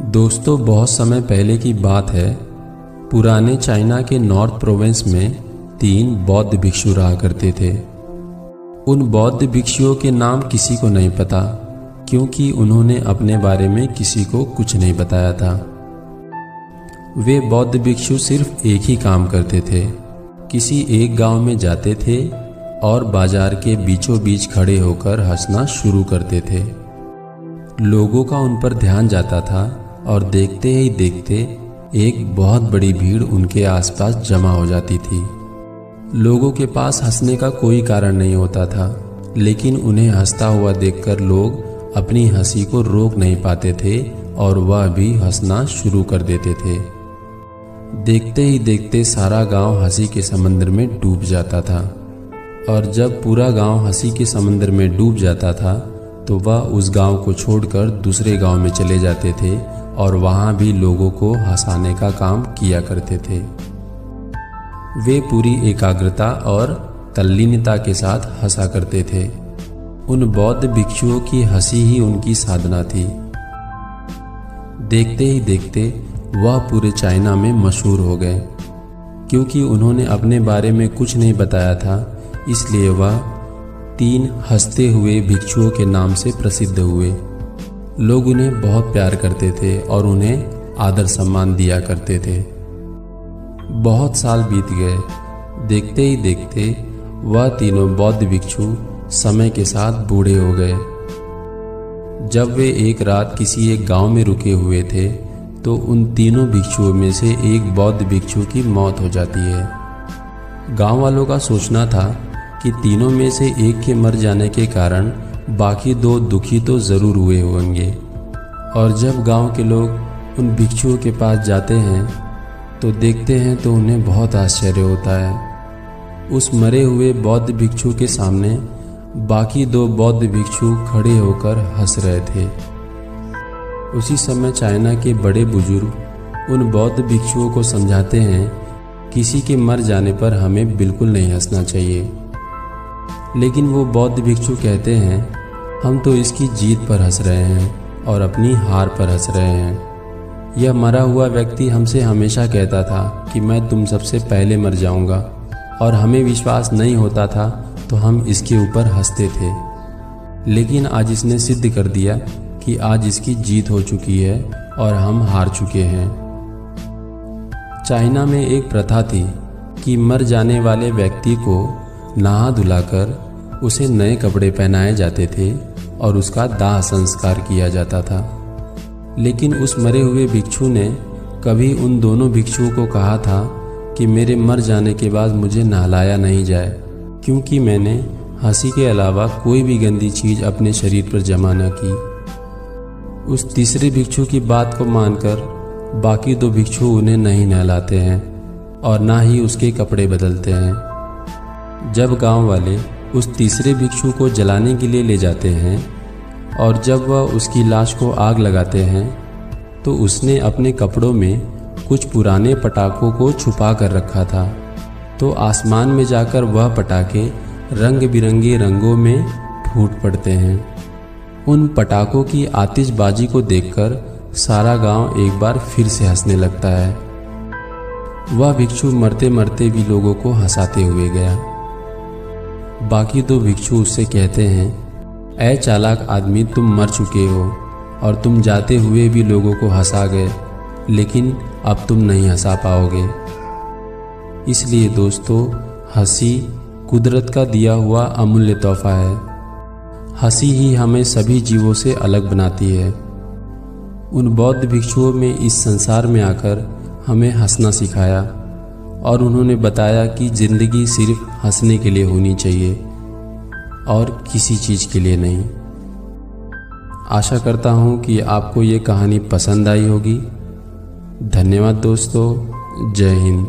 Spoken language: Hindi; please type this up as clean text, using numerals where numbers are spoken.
दोस्तों, बहुत समय पहले की बात है। पुराने चाइना के नॉर्थ प्रोविंस में 3 बौद्ध भिक्षु रहा करते थे। उन बौद्ध भिक्षुओं के नाम किसी को नहीं पता, क्योंकि उन्होंने अपने बारे में किसी को कुछ नहीं बताया था। वे बौद्ध भिक्षु सिर्फ एक ही काम करते थे, किसी एक गांव में जाते थे और बाजार के बीचों बीच खड़े होकर हंसना शुरू करते थे। लोगों का उन पर ध्यान जाता था और देखते ही देखते एक बहुत बड़ी भीड़ उनके आसपास जमा हो जाती थी। लोगों के पास हंसने का कोई कारण नहीं होता था, लेकिन उन्हें हंसता हुआ देखकर लोग अपनी हंसी को रोक नहीं पाते थे और वह भी हंसना शुरू कर देते थे। देखते ही देखते सारा गांव हंसी के समंदर में डूब जाता था, और जब पूरा गांव हंसी के समंदर में डूब जाता था तो वह उस गांव को छोड़कर दूसरे गांव में चले जाते थे और वहां भी लोगों को हंसाने का काम किया करते थे। वे पूरी एकाग्रता और तल्लीनता के साथ हंसा करते थे। उन बौद्ध भिक्षुओं की हंसी ही उनकी साधना थी। देखते ही देखते वह पूरे चाइना में मशहूर हो गए। क्योंकि उन्होंने अपने बारे में कुछ नहीं बताया था, इसलिए वह 3 हंसते हुए भिक्षुओं के नाम से प्रसिद्ध हुए। लोग उन्हें बहुत प्यार करते थे और उन्हें आदर सम्मान दिया करते थे। बहुत साल बीत गए। देखते ही देखते वह तीनों बौद्ध भिक्षु समय के साथ बूढ़े हो गए। जब वे एक रात किसी एक गांव में रुके हुए थे तो उन तीनों भिक्षुओं में से एक बौद्ध भिक्षु की मौत हो जाती है। गांव वालों का सोचना था कि तीनों में से एक के मर जाने के कारण बाकी 2 दुखी तो ज़रूर हुए होंगे। और जब गांव के लोग उन भिक्षुओं के पास जाते हैं तो देखते हैं तो उन्हें बहुत आश्चर्य होता है। उस मरे हुए बौद्ध भिक्षु के सामने बाकी 2 बौद्ध भिक्षु खड़े होकर हंस रहे थे। उसी समय चाइना के बड़े बुजुर्ग उन बौद्ध भिक्षुओं को समझाते हैं, किसी के मर जाने पर हमें बिल्कुल नहीं हंसना चाहिए। लेकिन वो बौद्ध भिक्षु कहते हैं, हम तो इसकी जीत पर हंस रहे हैं और अपनी हार पर हंस रहे हैं। यह मरा हुआ व्यक्ति हमसे हमेशा कहता था कि मैं तुम सबसे पहले मर जाऊंगा, और हमें विश्वास नहीं होता था तो हम इसके ऊपर हंसते थे। लेकिन आज इसने सिद्ध कर दिया कि आज इसकी जीत हो चुकी है और हम हार चुके हैं। चाइना में एक प्रथा थी कि मर जाने वाले व्यक्ति को नहा धुलाकर उसे नए कपड़े पहनाए जाते थे और उसका दाह संस्कार किया जाता था। लेकिन उस मरे हुए भिक्षु ने कभी उन दोनों भिक्षुओं को कहा था कि मेरे मर जाने के बाद मुझे नहलाया नहीं जाए, क्योंकि मैंने हंसी के अलावा कोई भी गंदी चीज़ अपने शरीर पर जमा न की। उस तीसरे भिक्षु की बात को मानकर बाकी 2 भिक्षु उन्हें नहीं नहलाते हैं और ना ही उसके कपड़े बदलते हैं। जब गांव वाले उस तीसरे भिक्षु को जलाने के लिए ले जाते हैं और जब वह उसकी लाश को आग लगाते हैं तो उसने अपने कपड़ों में कुछ पुराने पटाखों को छुपा कर रखा था। तो आसमान में जाकर वह पटाखे रंग बिरंगे रंगों में फूट पड़ते हैं। उन पटाखों की आतिशबाजी को देखकर सारा गांव एक बार फिर से हंसने लगता है। वह भिक्षु मरते मरते भी लोगों को हंसाते हुए गया। बाकी 2 भिक्षु उससे कहते हैं, ऐ चालाक आदमी, तुम मर चुके हो और तुम जाते हुए भी लोगों को हंसा गए, लेकिन अब तुम नहीं हंसा पाओगे। इसलिए दोस्तों, हंसी कुदरत का दिया हुआ अमूल्य तोहफा है। हंसी ही हमें सभी जीवों से अलग बनाती है। उन बौद्ध भिक्षुओं में इस संसार में आकर हमें हंसना सिखाया और उन्होंने बताया कि ज़िंदगी सिर्फ हंसने के लिए होनी चाहिए और किसी चीज़ के लिए नहीं। आशा करता हूँ कि आपको ये कहानी पसंद आई होगी। धन्यवाद दोस्तों। जय हिंद।